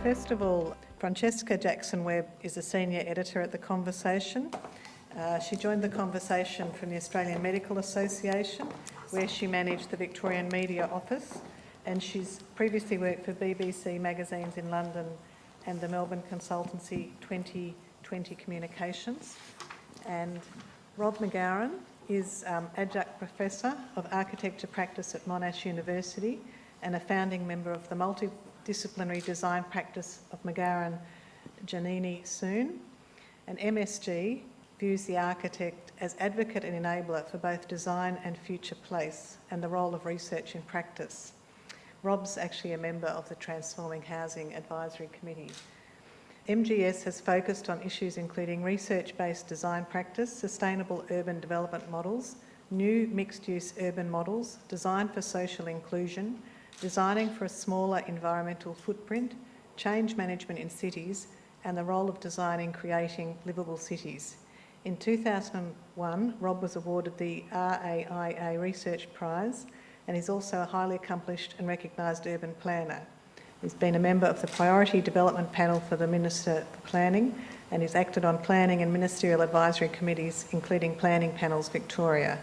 First of all, Froncesca Jackson-Webb is a senior editor at The Conversation. She joined The Conversation from the Australian Medical Association, where she managed the Victorian Media Office, and she's previously worked for BBC magazines in London and the Melbourne consultancy 2020 Communications. And Rob McGauran is Adjunct Professor of Architecture Practice at Monash University and a founding member of the multidisciplinary design practice of McGauran Gianini soon. And MSG views the architect as advocate and enabler for both design and future place and the role of research in practice. Rob's actually a member of the Transforming Housing Advisory Committee. MGS has focused on issues including research-based design practice, sustainable urban development models, new mixed-use urban models, design for social inclusion, designing for a smaller environmental footprint, change management in cities, and the role of design in creating livable cities. In 2001, Rob was awarded the RAIA Research Prize, and he's also a highly accomplished and recognised urban planner. He's been a member of the Priority Development Panel for the Minister for Planning, and he's acted on planning and ministerial advisory committees, including Planning Panels Victoria.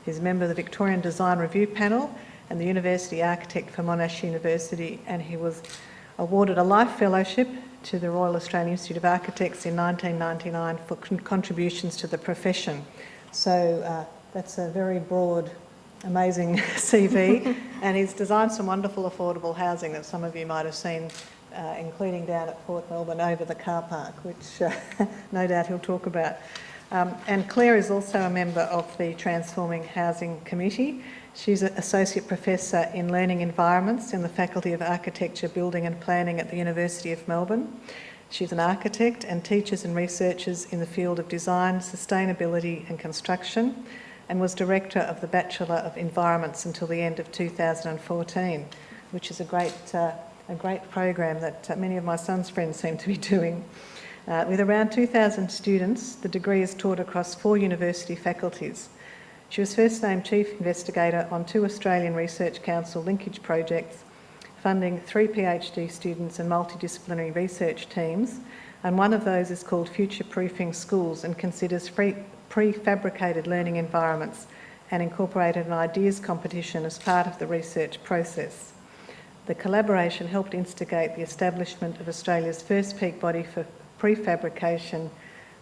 He's a member of the Victorian Design Review Panel and the University Architect for Monash University, and he was awarded a Life Fellowship to the Royal Australian Institute of Architects in 1999 for contributions to the profession. So that's a very broad, amazing CV, and he's designed some wonderful affordable housing that some of you might have seen, including down at Port Melbourne over the car park, which no doubt he'll talk about. And Clare is also a member of the Transforming Housing Committee. She's an Associate Professor in Learning Environments in the Faculty of Architecture, Building and Planning at the University of Melbourne. She's an architect and teaches and researches in the field of design, sustainability and construction, and was Director of the Bachelor of Environments until the end of 2014, which is a great program that many of my son's friends seem to be doing. With around 2,000 students, the degree is taught across 4 university faculties. She was first named Chief Investigator on 2 Australian Research Council linkage projects, funding 3 PhD students and multidisciplinary research teams, and one of those is called Future Proofing Schools and considers prefabricated learning environments and incorporated an ideas competition as part of the research process. The collaboration helped instigate the establishment of Australia's first peak body for prefabrication,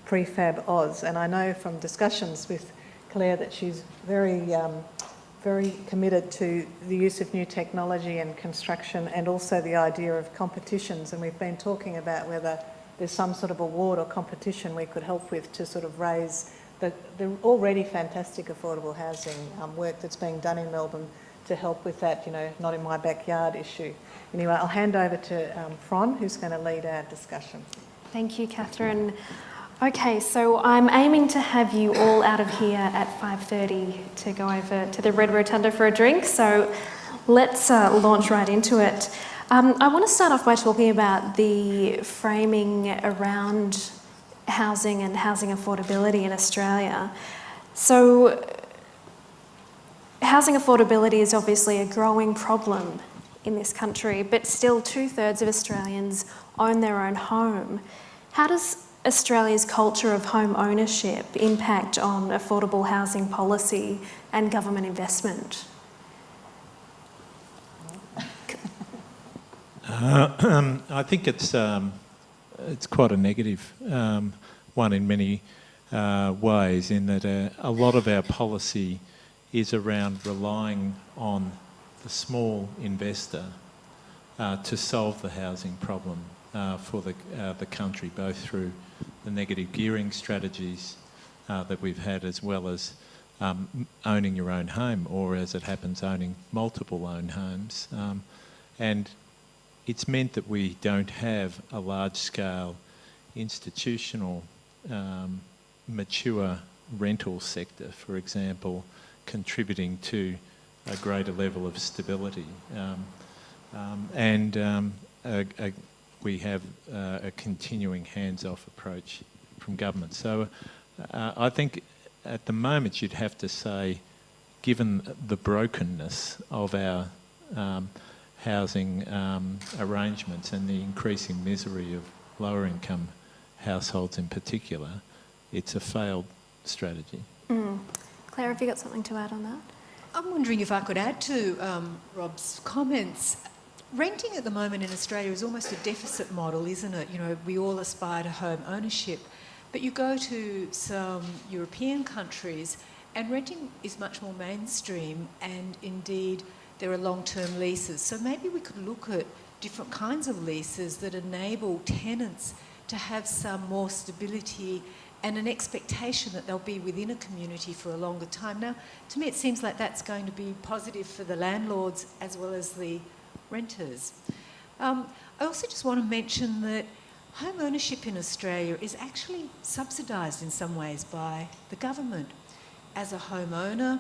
Prefab Oz, and I know from discussions with Clare that she's very committed to the use of new technology and construction, and also the idea of competitions, and we've been talking about whether there's some sort of award or competition we could help with to sort of raise the already fantastic affordable housing work that's being done in Melbourne to help with that, not in my backyard issue. Anyway, I'll hand over to Fron, who's going to lead our discussion. Thank you, Catherine. Okay, so I'm aiming to have you all out of here at 5:30 to go over to the Red Rotunda for a drink, so let's launch right into it. I want to start off by talking about the framing around housing and housing affordability in Australia. So housing affordability is obviously a growing problem in this country, but still 2/3 of Australians own their own home. How does Australia's culture of home ownership impact on affordable housing policy and government investment? I think it's quite a negative one in many ways, in that a lot of our policy is around relying on the small investor to solve the housing problem for the country, both through the negative gearing strategies that we've had, as well as owning your own home, or as it happens, owning multiple own homes. And it's meant that we don't have a large-scale institutional mature rental sector, for example, contributing to a greater level of stability. We have a continuing hands-off approach from government. So I think at the moment you'd have to say, given the brokenness of our housing arrangements and the increasing misery of lower income households in particular, it's a failed strategy. Claire, have you got something to add on that? I'm wondering if I could add to Rob's comments. Renting at the moment in Australia is almost a deficit model, isn't it? You know, we all aspire to home ownership, but you go to some European countries and renting is much more mainstream, and indeed there are long-term leases. So maybe we could look at different kinds of leases that enable tenants to have some more stability and an expectation that they'll be within a community for a longer time. Now, to me it seems like that's going to be positive for the landlords as well as the renters. I also just want to mention that home ownership in Australia is actually subsidised in some ways by the government. As a homeowner,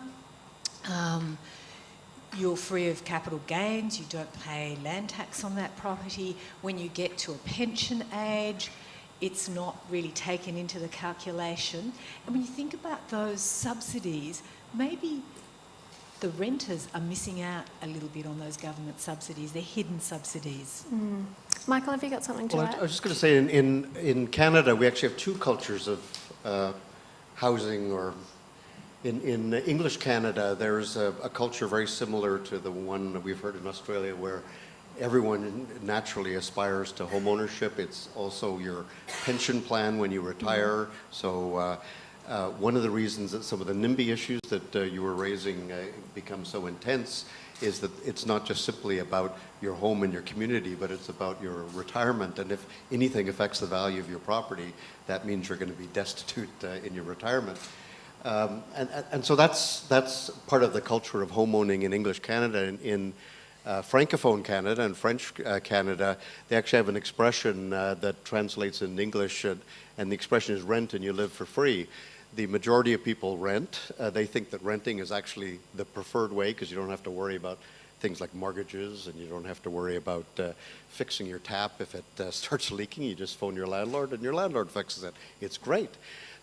you're free of capital gains, you don't pay land tax on that property. When you get to a pension age, it's not really taken into the calculation. And when you think about those subsidies, maybe the renters are missing out a little bit on those government subsidies. They're hidden subsidies. Michael, have you got something to add? I was just going to say, in Canada, we actually have two cultures of housing, or in English Canada, there's a culture very similar to the one that we've heard in Australia, where everyone naturally aspires to home ownership. It's also your pension plan when you retire. So one of the reasons that some of the NIMBY issues that you were raising become so intense is that it's not just simply about your home and your community, but it's about your retirement. And if anything affects the value of your property, that means you're going to be destitute in your retirement. And so that's part of the culture of homeowning in English Canada. In Francophone Canada and French Canada, they actually have an expression that translates in English, and the expression is rent and you live for free. The majority of people rent. They think that renting is actually the preferred way because you don't have to worry about things like mortgages, and you don't have to worry about fixing your tap if it starts leaking. You just phone your landlord and your landlord fixes it. It's great.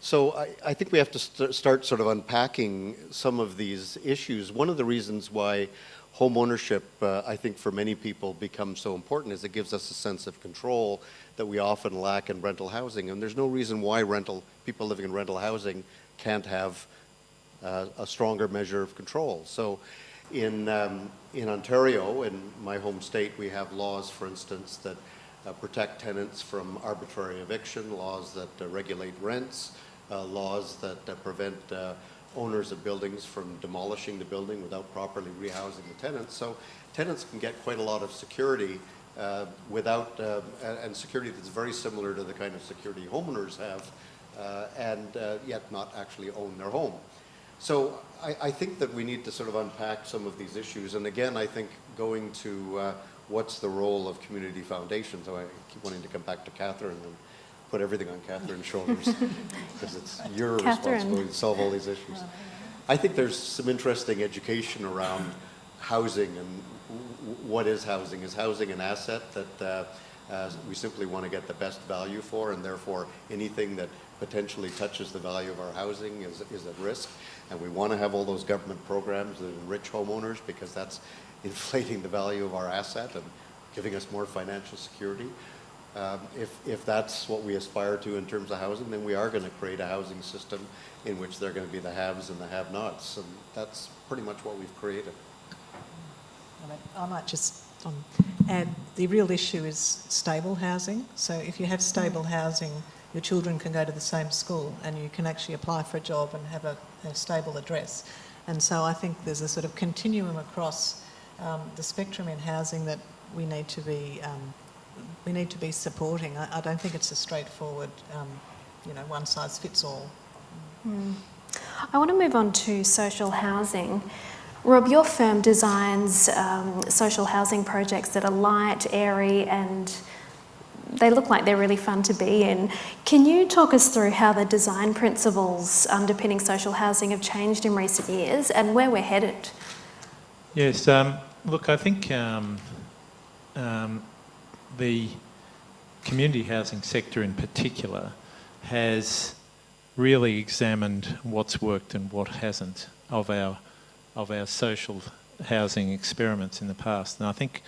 So I think we have to start sort of unpacking some of these issues. One of the reasons why home ownership, I think for many people, becomes so important is it gives us a sense of control that we often lack in rental housing. And there's no reason why people living in rental housing can't have a stronger measure of control. So in Ontario, in my home state, we have laws, for instance, that protect tenants from arbitrary eviction, laws that regulate rents, laws that prevent owners of buildings from demolishing the building without properly rehousing the tenants. So tenants can get quite a lot of security and security that's very similar to the kind of security homeowners have, and yet not actually own their home. So I think that we need to sort of unpack some of these issues. And again, I think going to what's the role of community foundations. So I keep wanting to come back to Catherine and put everything on Catherine's shoulders because it's your responsibility to solve all these issues. I think there's some interesting education around housing and what is housing. Is housing an asset that we simply want to get the best value for, and therefore anything that potentially touches the value of our housing is at risk? And we want to have all those government programs that enrich homeowners because that's inflating the value of our asset and giving us more financial security. If that's what we aspire to in terms of housing, then we are going to create a housing system in which there are going to be the haves and the have-nots, and that's pretty much what we've created. I might just add, the real issue is stable housing. So if you have stable housing, your children can go to the same school and you can actually apply for a job and have a stable address. And so I think there's a sort of continuum across the spectrum in housing that we need to be supporting. I don't think it's a straightforward, one size fits all. I want to move on to social housing. Rob, your firm designs social housing projects that are light, airy, and they look like they're really fun to be in. Can you talk us through how the design principles underpinning social housing have changed in recent years and where we're headed? Yes, look, I think the community housing sector in particular has really examined what's worked and what hasn't of our social housing experiments in the past. And I think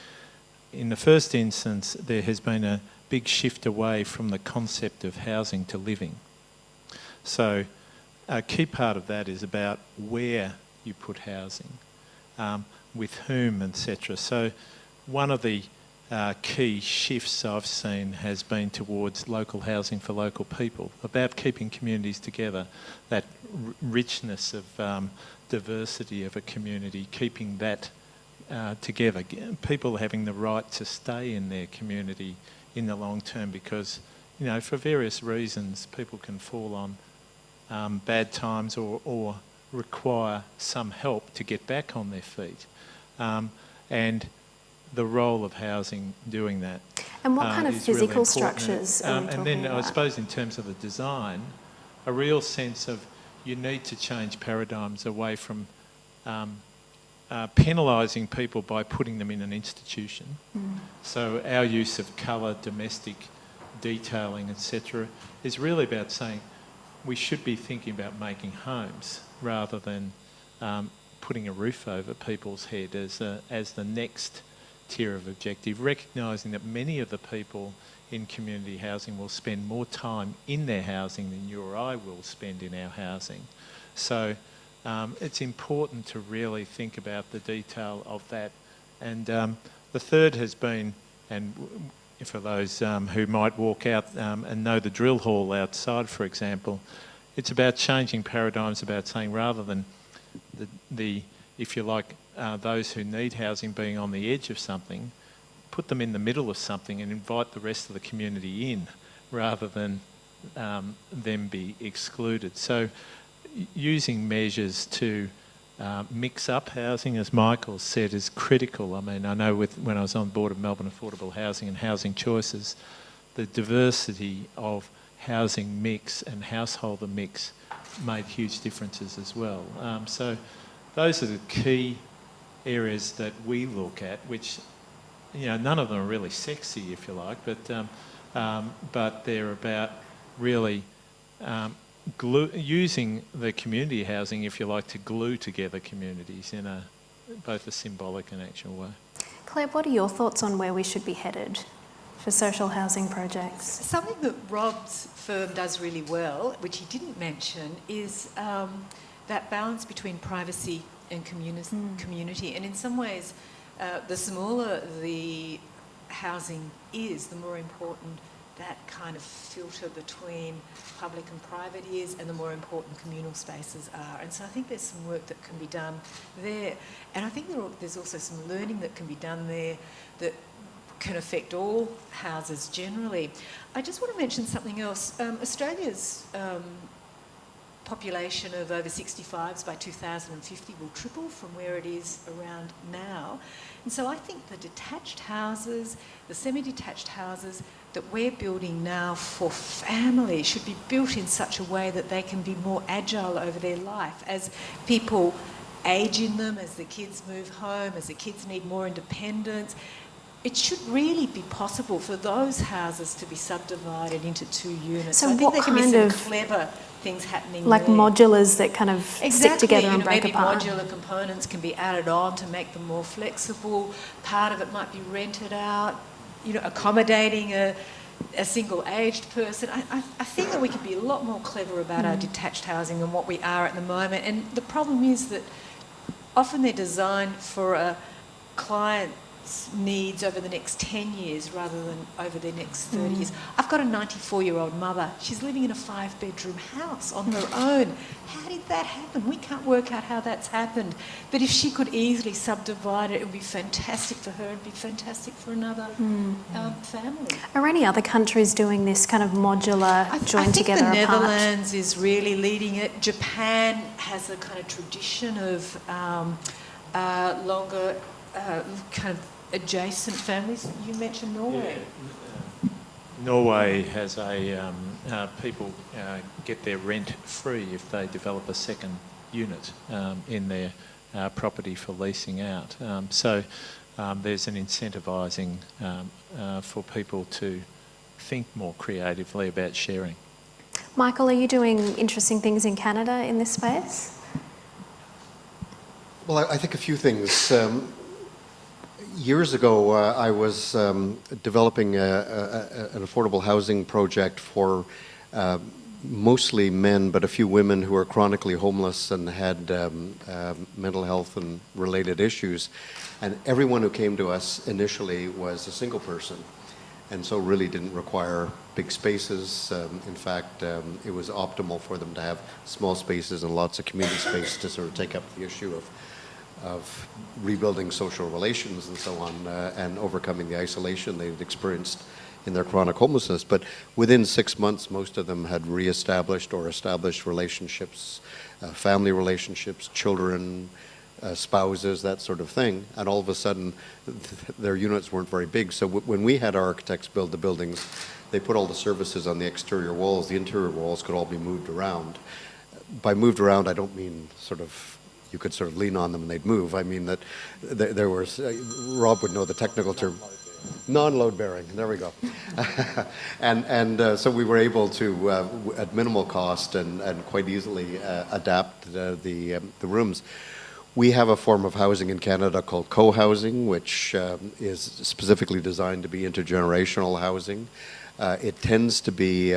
in the first instance, there has been a big shift away from the concept of housing to living. So a key part of that is about where you put housing, with whom, etc. So one of the key shifts I've seen has been towards local housing for local people, about keeping communities together, that richness of diversity of a community, keeping that together, people having the right to stay in their community in the long term, because, you know, for various reasons people can fall on bad times or require some help to get back on their feet. And the role of housing doing that. And what kind of is really physical important. structures are we And talking then about? I suppose in terms of the design, a real sense of you need to change paradigms away from penalising people by putting them in an institution. So our use of colour, domestic detailing, etc., is really about saying we should be thinking about making homes rather than putting a roof over people's head as the next tier of objective, recognising that many of the people in community housing will spend more time in their housing than you or I will spend in our housing. So it's important to really think about the detail of that. And the third has been, and for those who might walk out and know the drill hall outside, for example, it's about changing paradigms, about saying rather than the if you like, those who need housing being on the edge of something, put them in the middle of something and invite the rest of the community in rather than them be excluded. So using measures to mix up housing, as Michael said, is critical. I mean, I know when I was on board of Melbourne Affordable Housing and Housing Choices, the diversity of housing mix and householder mix made huge differences as well. So those are the key areas that we look at, which, you know, none of them are really sexy, if you like, but they're about really using the community housing, if you like, to glue together communities in both a symbolic and actual way. Claire, what are your thoughts on where we should be headed for social housing projects? Something that Rob's firm does really well, which he didn't mention, is that balance between privacy and community. And in some ways, the smaller the housing is, the more important that kind of filter between public and private is, and the more important communal spaces are. And so I think there's some work that can be done there. And I think there's also some learning that can be done there that can affect all houses generally. I just want to mention something else. Australia's population of over 65s by 2050 will triple from where it is around now. And so I think the detached houses, the semi-detached houses that we're building now for families should be built in such a way that they can be more agile over their life as people age in them, as the kids move home, as the kids need more independence. It should really be possible for those houses to be subdivided into 2 units. So I think what there can be kind some of clever things happening like there. modulars that kind of stick together and break maybe apart? Modular components can be added on to make them more flexible. Part of it might be rented out, you know, accommodating a single-aged person. I think that we can be a lot more clever about our detached housing than what we are at the moment. And the problem is that often they're designed for a client's needs over the next 10 years rather than over the next 30 years. I've got a 94-year-old mother. She's living in a 5-bedroom house on her own. How did that happen? We can't work out how that's happened. But if she could easily subdivide it, it would be fantastic for her and be fantastic for another family. Are any other countries doing this kind of modular, joined together I think the apart? Netherlands is really leading it. Japan has a kind of tradition of longer kind of adjacent families. You mentioned Norway. Yeah. Norway has people get their rent free if they develop a second unit in their property for leasing out. So there's an incentivising for people to think more creatively about sharing. Michael, are you doing interesting things in Canada in this space? Well, I think a few things. Years ago, I was developing an affordable housing project for mostly men, but a few women who were chronically homeless and had mental health and related issues. And everyone who came to us initially was a single person, and so really didn't require big spaces. In fact, it was optimal for them to have small spaces and lots of community space to sort of take up the issue of rebuilding social relations and so on, and overcoming the isolation they'd experienced in their chronic homelessness. But within 6 months, most of them had reestablished or established relationships, family relationships, children, spouses, that sort of thing. And all of a sudden, their units weren't very big. So when we had our architects build the buildings, they put all the services on the exterior walls. The interior walls could all be moved around. By moved around, I don't mean sort of you could sort of lean on them and they'd move. I mean that there was, Rob would know the technical term, non-load bearing, there we go. and so we were able to, at minimal cost and quite easily adapt the rooms. We have a form of housing in Canada called co-housing, which is specifically designed to be intergenerational housing. It tends to be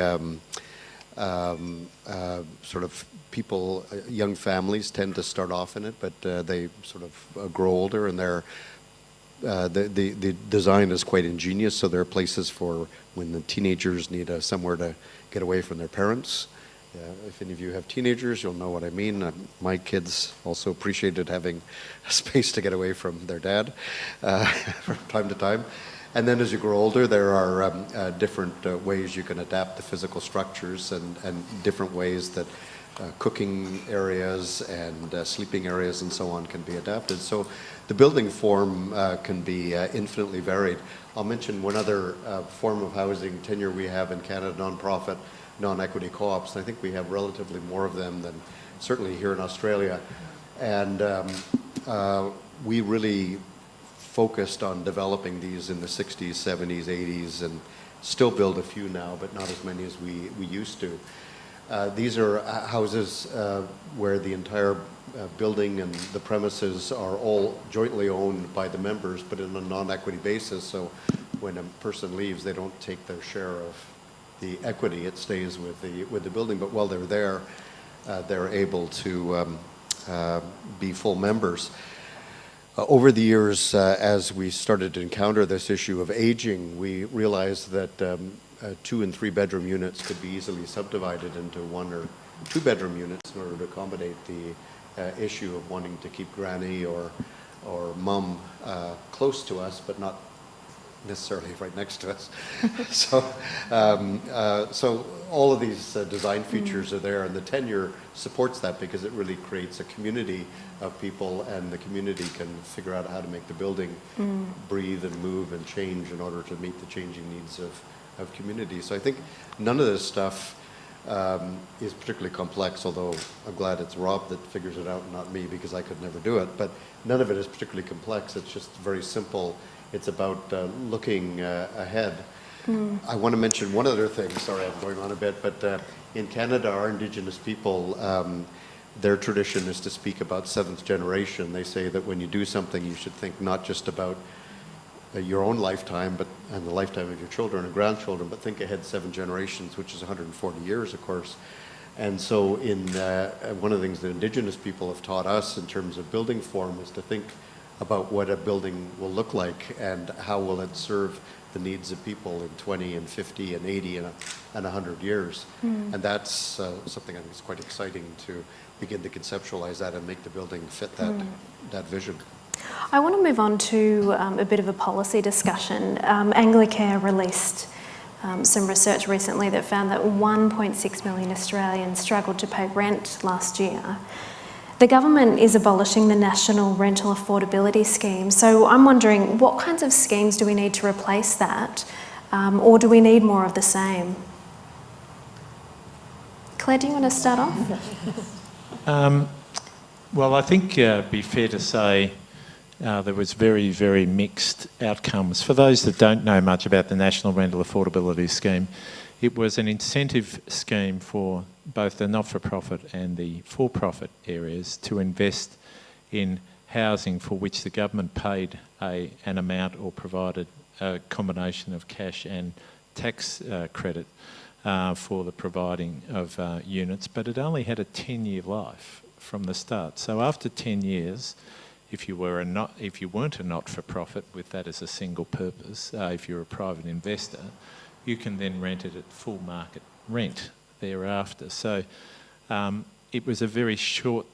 sort of people, young families tend to start off in it, but they sort of grow older, and the design is quite ingenious. So there are places for when the teenagers need somewhere to get away from their parents. If any of you have teenagers, you'll know what I mean. My kids also appreciated having a space to get away from their dad from time to time. And then as you grow older, there are different ways you can adapt the physical structures, and different ways that cooking areas and sleeping areas and so on can be adapted. So the building form can be infinitely varied. I'll mention one other form of housing tenure we have in Canada, non-profit, non-equity co-ops. I think we have relatively more of them than certainly here in Australia. And we really focused on developing these in the 60s, 70s, 80s, and still build a few now, but not as many as we used to. These are houses where the entire building and the premises are all jointly owned by the members, but in a non-equity basis. So when a person leaves, they don't take their share of the equity. It stays with the building. But while they're there, they're able to be full members. Over the years, as we started to encounter this issue of aging, we realized that 2 and 3 bedroom units could be easily subdivided into 1 or 2 bedroom units in order to accommodate the issue of wanting to keep granny or mum close to us, but not necessarily right next to us. So all of these design features are there, and the tenure supports that because it really creates a community of people, and the community can figure out how to make the building breathe and move and change in order to meet the changing needs of community. So I think none of this stuff is particularly complex, although I'm glad it's Rob that figures it out and not me, because I could never do it. But none of it is particularly complex. It's just very simple. It's about looking ahead. I want to mention one other thing. Sorry, I'm going on a bit, but in Canada, our Indigenous people, their tradition is to speak about 7th generation. They say that when you do something, you should think not just about your own lifetime, and the lifetime of your children and grandchildren, but think ahead 7 generations, which is 140 years, of course. And so in one of the things that Indigenous people have taught us in terms of building form is to think about what a building will look like and how will it serve the needs of people in 20 and 50 and 80 and 100 years. And that's something I think is quite exciting to begin to conceptualize that and make the building fit that vision. I want to move on to a bit of a policy discussion. Anglicare released some research recently that found that 1.6 million Australians struggled to pay rent last year. The government is abolishing the National Rental Affordability Scheme. So I'm wondering, what kinds of schemes do we need to replace that? Or do we need more of the same? Claire, do you want to start off? Well, I think it'd be fair to say there was very, very mixed outcomes. For those that don't know much about the National Rental Affordability Scheme, it was an incentive scheme for both the not-for-profit and the for-profit areas to invest in housing for which the government paid an amount or provided a combination of cash and tax credit for the providing of units, but it only had a 10-year life from the start. So after 10 years, if you weren't a not-for-profit with that as a single purpose, if you're a private investor, you can then rent it at full market rent thereafter. So it was a very short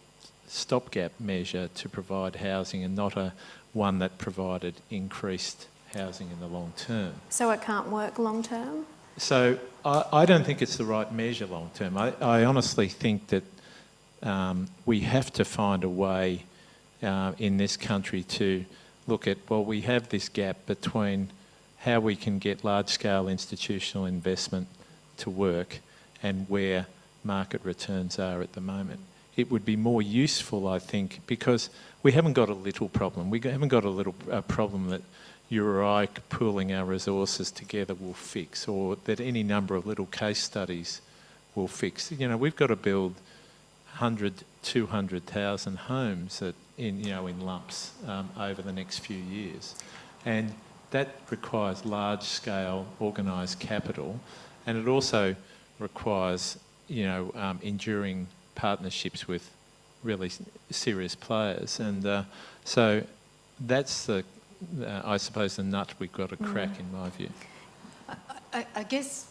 stopgap measure to provide housing and not one that provided increased housing in the long term. So it can't work long term? So I don't think it's the right measure long term. I honestly think that we have to find a way in this country to look at, well, we have this gap between how we can get large-scale institutional investment to work and where market returns are at the moment. It would be more useful, I think, because we haven't got a little problem. We haven't got a problem that you or I pooling our resources together will fix, or that any number of little case studies will fix. You know, we've got to build 100, 200,000 homes in lumps over the next few years. And that requires large-scale organised capital, and it also requires, enduring partnerships with really serious players. And so that's I suppose, the nut we've got to crack, in my view. I guess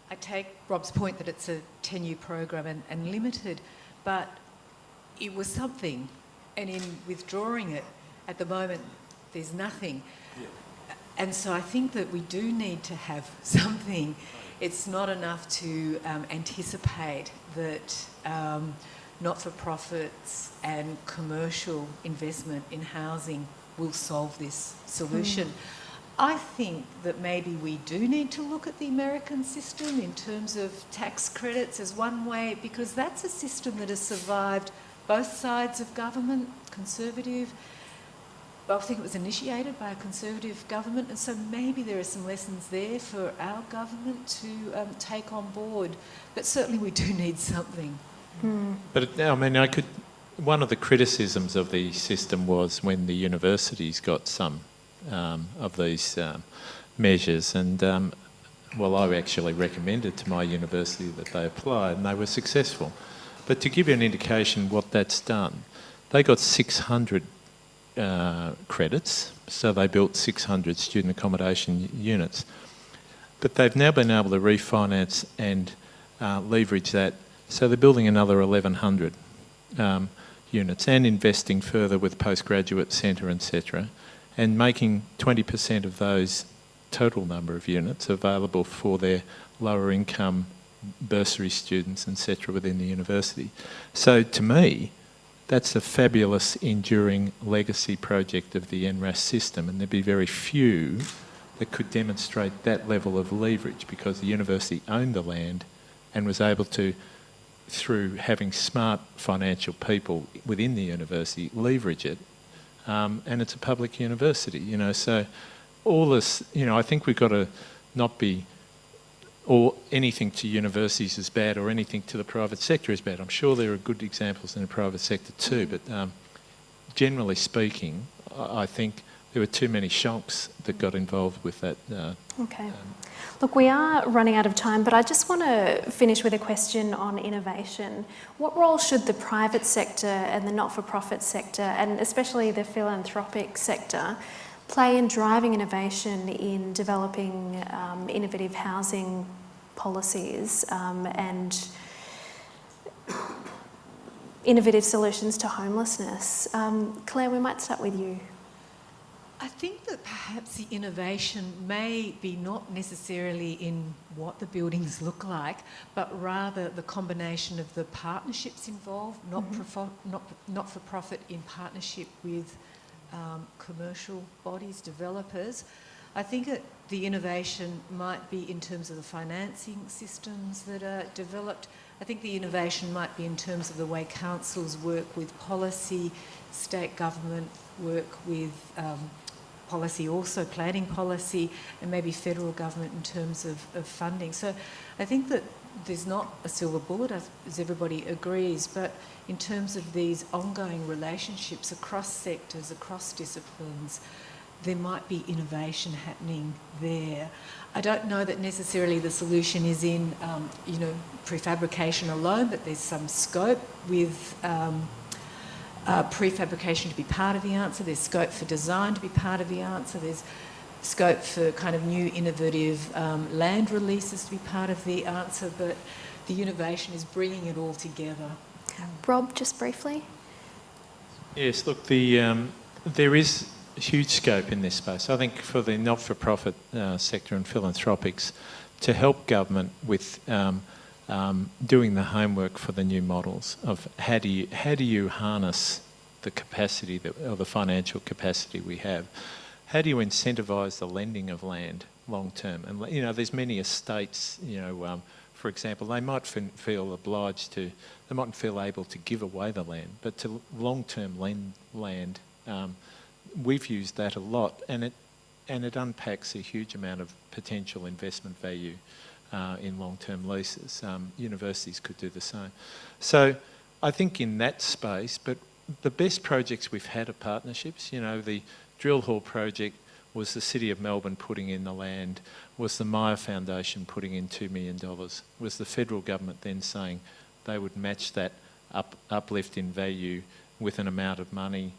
I take Rob's point that it's a 10-year program and limited, but it was something. And in withdrawing it, at the moment, there's nothing. Yeah. And so I think that we do need to have something. It's not enough to anticipate that not-for-profits and commercial investment in housing will solve this solution. I think that maybe we do need to look at the American system in terms of tax credits as one way, because that's a system that has survived both sides of government, Conservative. I think it was initiated by a Conservative government, and so maybe there are some lessons there for our government to take on board. But certainly we do need something. But one of the criticisms of the system was when the universities got some of these measures, and I actually recommended to my university that they apply, and they were successful. But to give you an indication what that's done, they got 600 credits, so they built 600 student accommodation units. But they've now been able to refinance and leverage that, so they're building another 1,100 units and investing further with postgraduate centre, etc., and making 20% of those total number of units available for their lower income bursary students, etc., within the university. So to me, that's a fabulous enduring legacy project of the NRAS system, and there'd be very few that could demonstrate that level of leverage, because the university owned the land and was able to, through having smart financial people within the university, leverage it. And it's a public university, so all this, I think we've got to not be anything to universities is bad or anything to the private sector is bad. I'm sure there are good examples in the private sector too, but generally speaking, I think there were too many shonks that got involved with that. Okay. Look, we are running out of time, but I just want to finish with a question on innovation. What role should the private sector and the not-for-profit sector, and especially the philanthropic sector, play in driving innovation in developing innovative housing policies and innovative solutions to homelessness? Claire, we might start with you. I think that perhaps the innovation may be not necessarily in what the buildings look like, but rather the combination of the partnerships involved, not-for-profit in partnership with commercial bodies, developers. I think the innovation might be in terms of the financing systems that are developed. I think the innovation might be in terms of the way councils work with policy, state government work with policy, also planning policy, and maybe federal government in terms of funding. So I think that there's not a silver bullet, as everybody agrees, but in terms of these ongoing relationships across sectors, across disciplines, there might be innovation happening there. I don't know that necessarily the solution is in, prefabrication alone, but there's some scope with prefabrication to be part of the answer. There's scope for design to be part of the answer. There's scope for kind of new innovative land releases to be part of the answer, but the innovation is bringing it all together. Rob, just briefly. Yes, look, there is huge scope in this space. I think for the not-for-profit sector and philanthropics to help government with doing the homework for the new models of how do you harness the capacity or the financial capacity we have. How do you incentivise the lending of land long term? And there's many estates. For example, they might feel obliged to. They mightn't feel able to give away the land, but to long term lend land. We've used that a lot, and it unpacks a huge amount of potential investment value in long term leases. Universities could do the same. So I think in that space, but the best projects we've had are partnerships. The Drill Hall project was the City of Melbourne putting in the land, was the Myer Foundation putting in $2 million, was the federal government then saying they would match that uplift in value with an amount of money,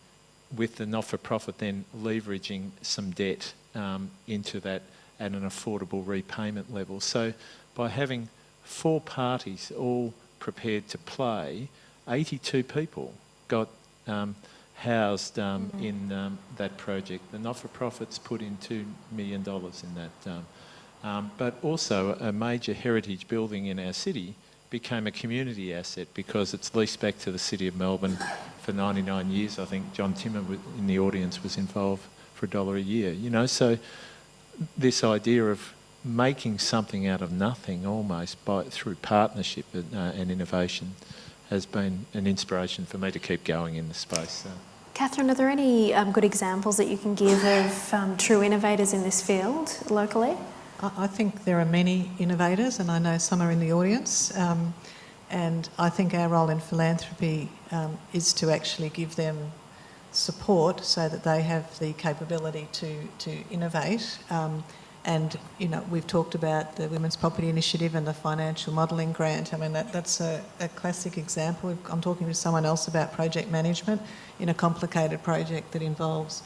with the not-for-profit then leveraging some debt into that at an affordable repayment level. So by having 4 parties all prepared to play, 82 people got housed in that project. The not-for-profits put in $2 million in that. But also a major heritage building in our city became a community asset because it's leased back to the City of Melbourne for 99 years. I think John Timmer in the audience was involved for $1 a year. So this idea of making something out of nothing almost through partnership and innovation has been an inspiration for me to keep going in the space. Catherine, are there any good examples that you can give of true innovators in this field locally? I think there are many innovators, and I know some are in the audience. And I think our role in philanthropy is to actually give them support so that they have the capability to innovate. And we've talked about the Women's Property Initiative and the Financial Modelling Grant. I mean, that's a classic example. I'm talking to someone else about project management in a complicated project that involves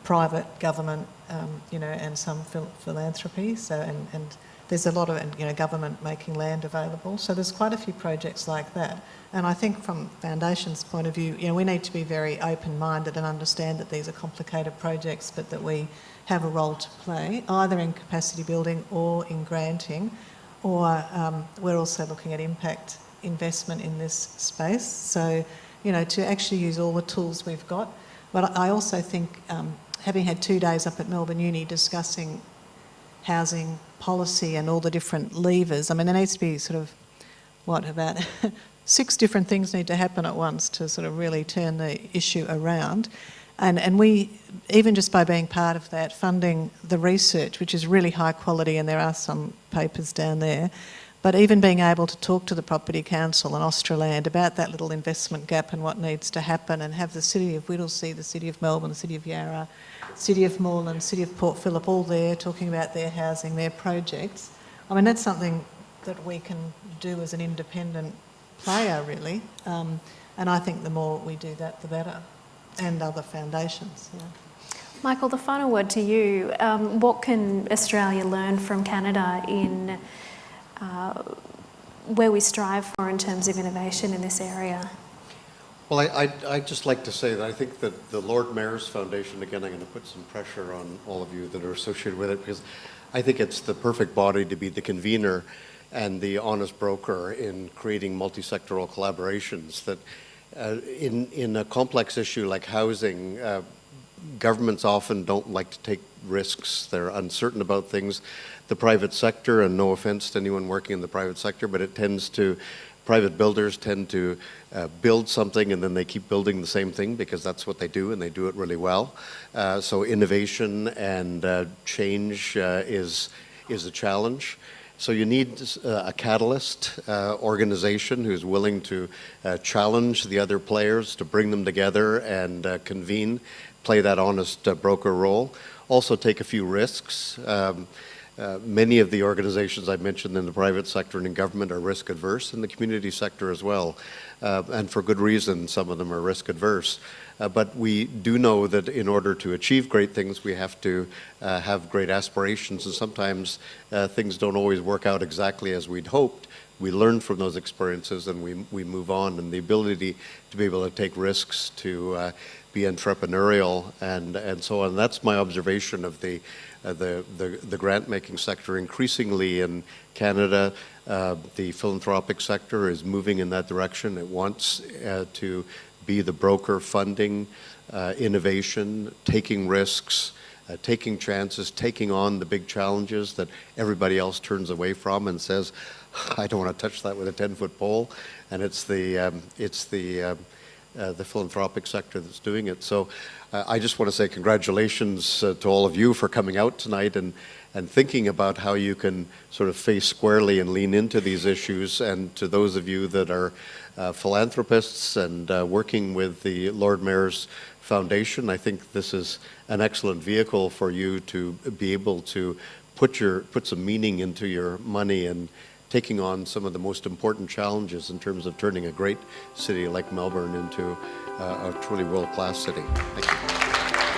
private, government, and some philanthropy. So, and there's a lot of, government making land available. So there's quite a few projects like that. And I think from Foundation's point of view, we need to be very open-minded and understand that these are complicated projects, but that we have a role to play, either in capacity building or in granting, or we're also looking at impact investment in this space. So, to actually use all the tools we've got. But I also think, having had 2 days up at Melbourne Uni discussing housing policy and all the different levers, I mean, there needs to be about 6 different things need to happen at once to sort of really turn the issue around. And we, even just by being part of that, funding the research, which is really high quality, and there are some papers down there, but even being able to talk to the Property Council and Australand about that little investment gap and what needs to happen, and have the City of Whittlesea, the City of Melbourne, the City of Yarra, City of Moreland, City of Port Phillip, all there talking about their housing, their projects. I mean, that's something that we can do as an independent player, really. And I think the more we do that, the better. And other foundations. Yeah. Michael, the final word to you. What can Australia learn from Canada in where we strive for in terms of innovation in this area? Well, I'd just like to say that I think that the Lord Mayor's Foundation, again, I'm going to put some pressure on all of you that are associated with it, because I think it's the perfect body to be the convener and the honest broker in creating multi-sectoral collaborations that in a complex issue like housing, governments often don't like to take risks. They're uncertain about things. The private sector, and no offense to anyone working in the private sector, but private builders tend to build something and then they keep building the same thing because that's what they do, and they do it really well. So innovation and change is a challenge. So you need a catalyst organization who's willing to challenge the other players, to bring them together and convene, play that honest broker role. Also take a few risks. Many of the organizations I mentioned in the private sector and in government are risk adverse, in the community sector as well. And for good reason, some of them are risk adverse. But we do know that in order to achieve great things, we have to have great aspirations, and sometimes things don't always work out exactly as we'd hoped. We learn from those experiences and we move on, and the ability to be able to take risks, to be entrepreneurial and so on. That's my observation of the grant-making sector. Increasingly in Canada, the philanthropic sector is moving in that direction. It wants to be the broker funding innovation, taking risks, taking chances, taking on the big challenges that everybody else turns away from and says, I don't want to touch that with a 10-foot pole. And it's the philanthropic sector that's doing it. So I just want to say congratulations to all of you for coming out tonight and thinking about how you can sort of face squarely and lean into these issues, and to those of you that are philanthropists and working with the Lord Mayor's Foundation. I think this is an excellent vehicle for you to be able to put some meaning into your money and taking on some of the most important challenges in terms of turning a great city like Melbourne into a truly world-class city. Thank you.